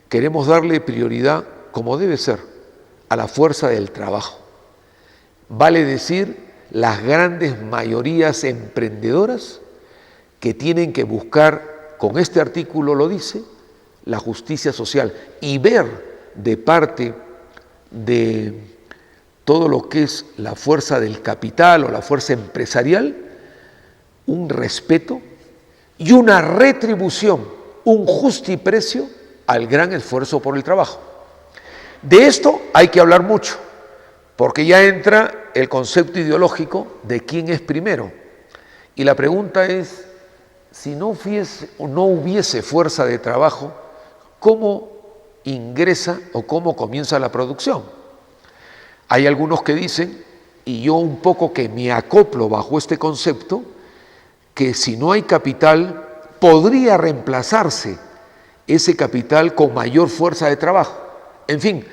queremos darle prioridad, como debe ser, a la fuerza del trabajo. Vale decir, las grandes mayorías emprendedoras que tienen que buscar, con este artículo lo dice, la justicia social y ver de parte de todo lo que es la fuerza del capital o la fuerza empresarial, un respeto y una retribución, un justiprecio al gran esfuerzo por el trabajo. De esto hay que hablar mucho, porque ya entra el concepto ideológico de quién es primero. Y la pregunta es, si no hubiese fuerza de trabajo, ¿cómo ingresa o cómo comienza la producción? Hay algunos que dicen, y yo un poco que me acoplo bajo este concepto, que si no hay capital, podría reemplazarse ese capital con mayor fuerza de trabajo. En fin,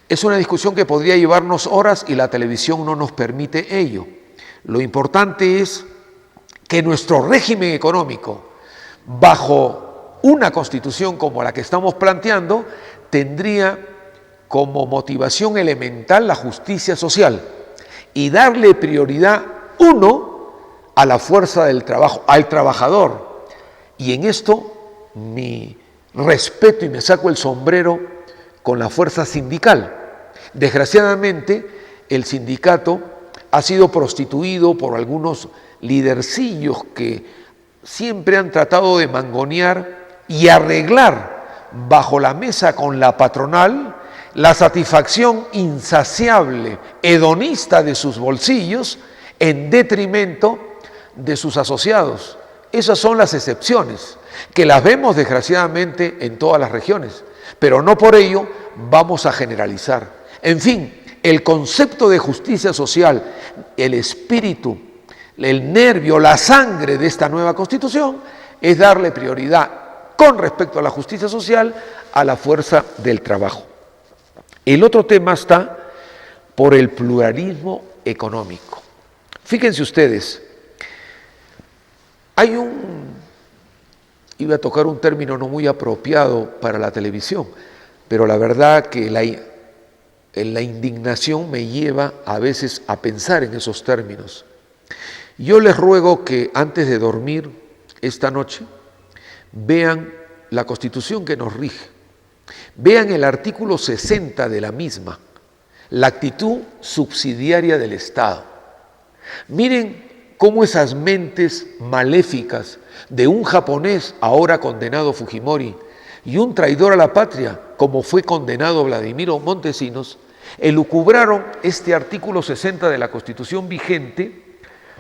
es una discusión que podría llevarnos horas y la televisión no nos permite ello. Lo importante es que nuestro régimen económico, bajo una constitución como la que estamos planteando, tendría como motivación elemental la justicia social y darle prioridad, uno, a la fuerza del trabajo, al trabajador. Y en esto mi respeto y me saco el sombrero con la fuerza sindical. Desgraciadamente, el sindicato ha sido prostituido por algunos lidercillos que siempre han tratado de mangonear y arreglar bajo la mesa con la patronal la satisfacción insaciable, hedonista de sus bolsillos en detrimento de sus asociados. Esas son las excepciones, que las vemos desgraciadamente en todas las regiones, pero no por ello vamos a generalizar. En fin, el concepto de justicia social, el espíritu, el nervio, la sangre de esta nueva Constitución es darle prioridad con respecto a la justicia social a la fuerza del trabajo. El otro tema está por el pluralismo económico. Fíjense ustedes, iba a tocar un término no muy apropiado para la televisión, pero la verdad que la indignación me lleva a veces a pensar en esos términos. Yo les ruego que antes de dormir esta noche vean la Constitución que nos rige, vean el artículo 60 de la misma, la actitud subsidiaria del Estado. Miren cómo esas mentes maléficas de un japonés ahora condenado Fujimori y un traidor a la patria como fue condenado Vladimiro Montesinos, elucubraron este artículo 60 de la Constitución vigente,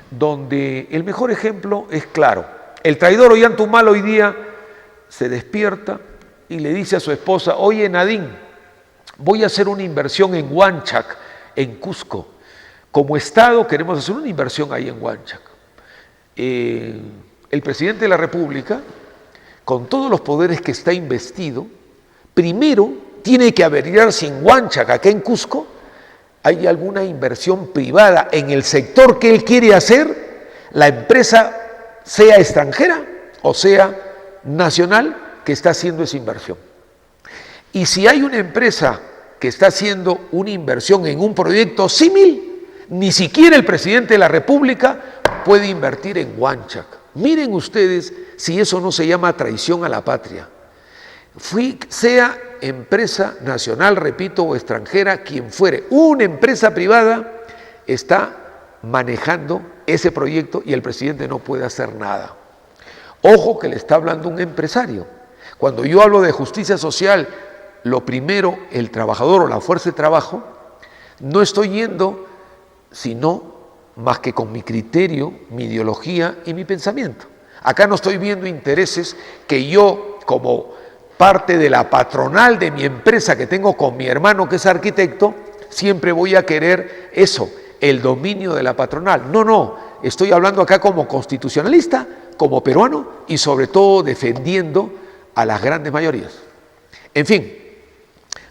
donde el mejor ejemplo es claro. El traidor Ollantaytamala hoy día se despierta y le dice a su esposa: oye Nadine, voy a hacer una inversión en Huanchac, en Cusco. Como Estado queremos hacer una inversión ahí en Huanchac. el presidente de la República, con todos los poderes que está investido, primero tiene que averiguar si en Huanchaca, acá en Cusco, hay alguna inversión privada en el sector que él quiere hacer, la empresa sea extranjera o sea nacional que está haciendo esa inversión. Y si hay una empresa que está haciendo una inversión en un proyecto símil, ni siquiera el presidente de la República puede invertir en Huanchaca. Miren ustedes si eso no se llama traición a la patria. Sea empresa nacional, repito, o extranjera, quien fuere, una empresa privada está manejando ese proyecto y el presidente no puede hacer nada. Ojo que le está hablando un empresario. Cuando yo hablo de justicia social, lo primero, el trabajador o la fuerza de trabajo, no estoy yendo sino más que con mi criterio, mi ideología y mi pensamiento. Acá no estoy viendo intereses que yo, como parte de la patronal de mi empresa que tengo con mi hermano que es arquitecto, siempre voy a querer eso, el dominio de la patronal. No, estoy hablando acá como constitucionalista, como peruano y sobre todo defendiendo a las grandes mayorías. En fin,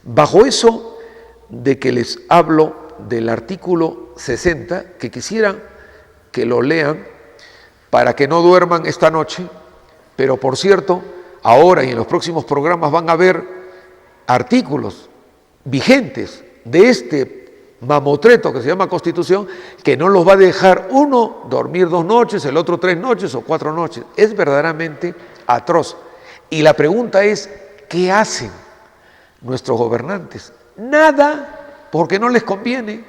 bajo eso de que les hablo del artículo 60, que quisiera que lo lean para que no duerman esta noche, pero por cierto, ahora y en los próximos programas van a ver artículos vigentes de este mamotreto que se llama Constitución, que no los va a dejar uno dormir 2 noches, el otro 3 noches o 4 noches. Es verdaderamente atroz. Y la pregunta es, ¿qué hacen nuestros gobernantes? Nada, porque no les conviene.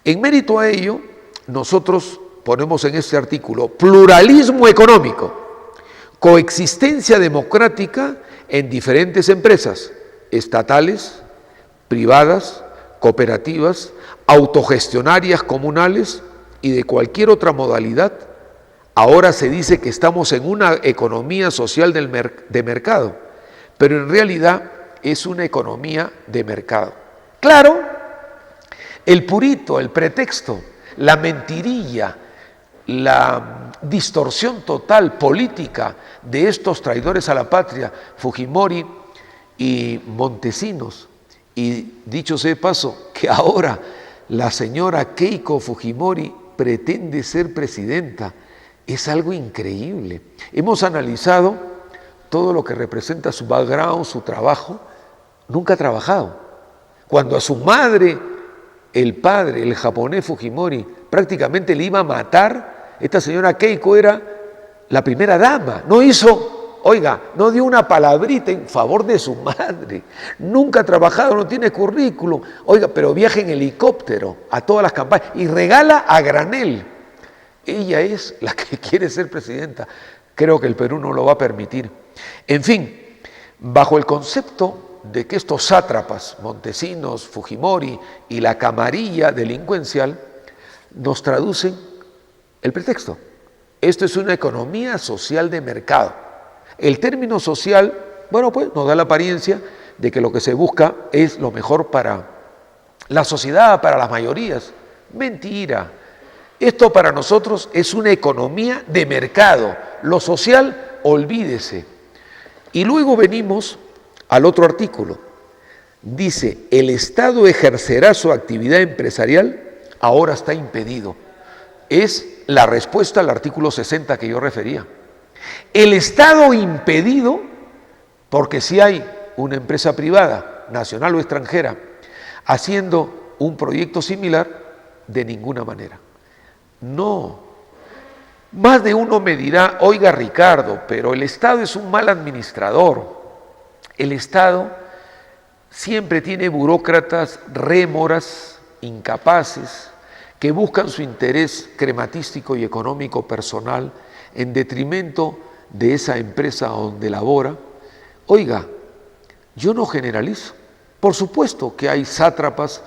En mérito a ello, nosotros ponemos en este artículo pluralismo económico, coexistencia democrática en diferentes empresas, estatales, privadas, cooperativas, autogestionarias, comunales y de cualquier otra modalidad. Ahora se dice que estamos en una economía social de mercado, pero en realidad es una economía de mercado. Claro, el purito, el pretexto, la mentirilla, la distorsión total política de estos traidores a la patria, Fujimori y Montesinos, y dicho sea de paso, que ahora la señora Keiko Fujimori pretende ser presidenta, es algo increíble. Hemos analizado todo lo que representa su background, su trabajo. Nunca ha trabajado. Cuando a su madre, el padre, el japonés Fujimori, prácticamente le iba a matar, esta señora Keiko era la primera dama. No hizo, no dio una palabrita en favor de su madre. Nunca ha trabajado, no tiene currículum. Pero viaja en helicóptero a todas las campañas y regala a granel. Ella es la que quiere ser presidenta. Creo que el Perú no lo va a permitir. En fin, bajo el concepto de que estos sátrapas, Montesinos, Fujimori y la camarilla delincuencial nos traducen el pretexto. Esto es una economía social de mercado. El término social, pues nos da la apariencia de que lo que se busca es lo mejor para la sociedad, para las mayorías. Mentira. Esto para nosotros es una economía de mercado. Lo social, olvídese. Y luego venimos al otro artículo. Dice, el Estado ejercerá su actividad empresarial, ahora está impedido. Es la respuesta al artículo 60 que yo refería. El Estado impedido, porque si hay una empresa privada, nacional o extranjera, haciendo un proyecto similar, de ninguna manera. No. Más de uno me dirá, oiga Ricardo, pero el Estado es un mal administrador. El Estado siempre tiene burócratas rémoras, incapaces, que buscan su interés crematístico y económico personal en detrimento de esa empresa donde labora. Oiga, yo no generalizo. Por supuesto que hay sátrapas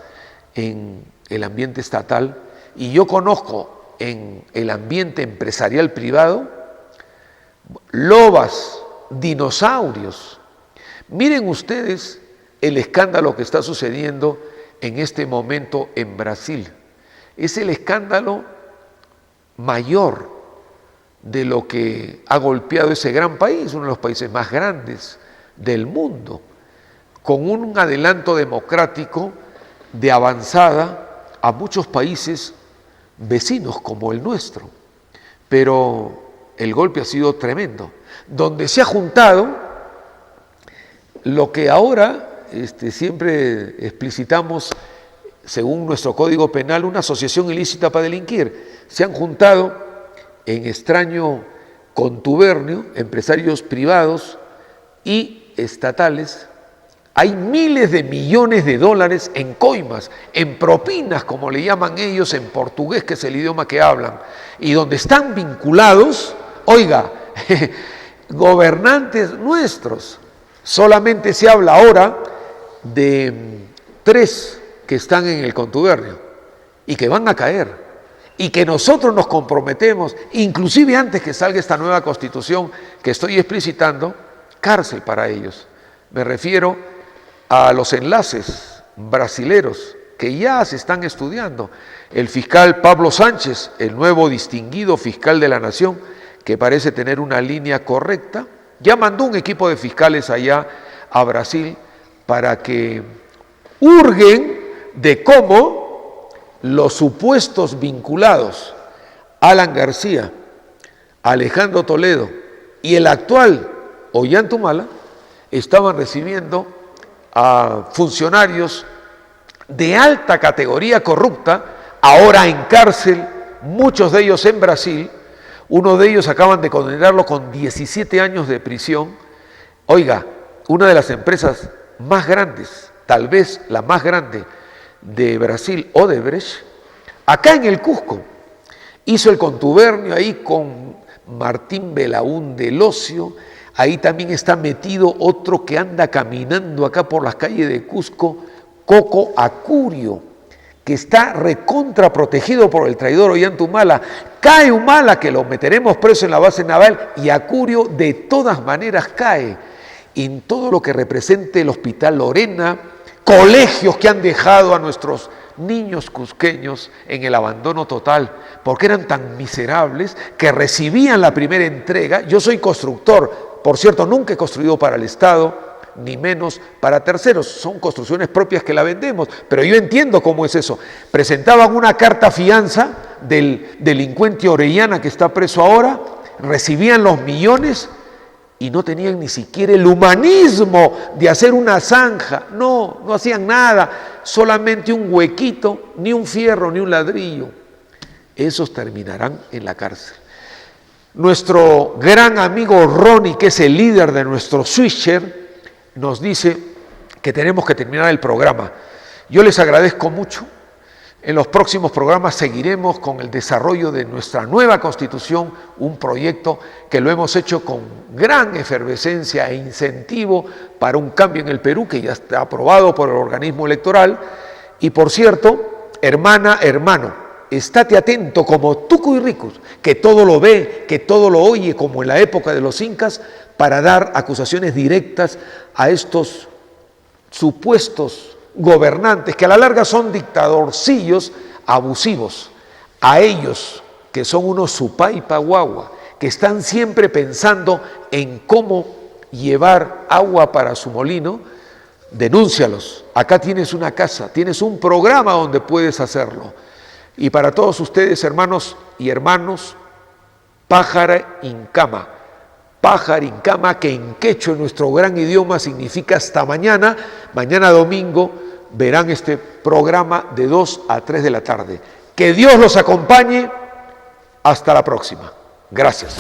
en el ambiente estatal y yo conozco en el ambiente empresarial privado lobas, dinosaurios. Miren ustedes el escándalo que está sucediendo en este momento en Brasil. Es el escándalo mayor de lo que ha golpeado ese gran país, uno de los países más grandes del mundo, con un adelanto democrático de avanzada a muchos países vecinos como el nuestro. Pero el golpe ha sido tremendo, donde se ha juntado lo que ahora siempre explicitamos, según nuestro Código Penal, una asociación ilícita para delinquir. Se han juntado en extraño contubernio empresarios privados y estatales. Hay miles de millones de dólares en coimas, en propinas, como le llaman ellos en portugués, que es el idioma que hablan, y donde están vinculados, oiga, gobernantes nuestros. Solamente se habla ahora de 3 que están en el contubernio y que van a caer, y que nosotros nos comprometemos, inclusive antes que salga esta nueva constitución que estoy explicitando, cárcel para ellos. Me refiero a los enlaces brasileros que ya se están estudiando. El fiscal Pablo Sánchez, el nuevo distinguido fiscal de la Nación, que parece tener una línea correcta, ya mandó un equipo de fiscales allá a Brasil para que hurguen de cómo los supuestos vinculados, Alan García, Alejandro Toledo y el actual Ollantumala, estaban recibiendo a funcionarios de alta categoría corrupta, ahora en cárcel, muchos de ellos en Brasil. Uno de ellos acaban de condenarlo con 17 años de prisión. Oiga, una de las empresas más grandes, tal vez la más grande de Brasil, Odebrecht, acá en el Cusco, hizo el contubernio ahí con Martín Belaúnde Locio. Ahí también está metido otro que anda caminando acá por las calles de Cusco, Coco Acurio, que está recontra protegido por el traidor Ollantumala. Cae Humala, que lo meteremos preso en la base naval, y Acurio de todas maneras cae. En todo lo que represente el Hospital Lorena, colegios que han dejado a nuestros niños cusqueños en el abandono total, porque eran tan miserables que recibían la primera entrega. Yo soy constructor, por cierto, nunca he construido para el Estado, ni menos para terceros, son construcciones propias que la vendemos, pero yo entiendo cómo es eso. Presentaban una carta fianza del delincuente Orellana que está preso ahora, recibían los millones y no tenían ni siquiera el humanismo de hacer una zanja, no hacían nada, solamente un huequito, ni un fierro, ni un ladrillo. Esos terminarán en la cárcel. Nuestro gran amigo Ronnie, que es el líder de nuestro switcher, nos dice que tenemos que terminar el programa. Yo les agradezco mucho. En los próximos programas seguiremos con el desarrollo de nuestra nueva Constitución, un proyecto que lo hemos hecho con gran efervescencia e incentivo para un cambio en el Perú, que ya está aprobado por el organismo electoral. Y por cierto, hermana, hermano, estate atento como Tuco y Ricus, que todo lo ve, que todo lo oye, como en la época de los incas, para dar acusaciones directas a estos supuestos gobernantes, que a la larga son dictadorcillos abusivos. A ellos, que son unos supaipa guagua, que están siempre pensando en cómo llevar agua para su molino, denúncialos. Acá tienes una casa, tienes un programa donde puedes hacerlo. Y para todos ustedes, hermanos y hermanos, pájara incama. Pájara incama, que en quechua, en nuestro gran idioma, significa hasta mañana. Mañana domingo verán este programa de 2 a 3 de la tarde. Que Dios los acompañe. Hasta la próxima. Gracias.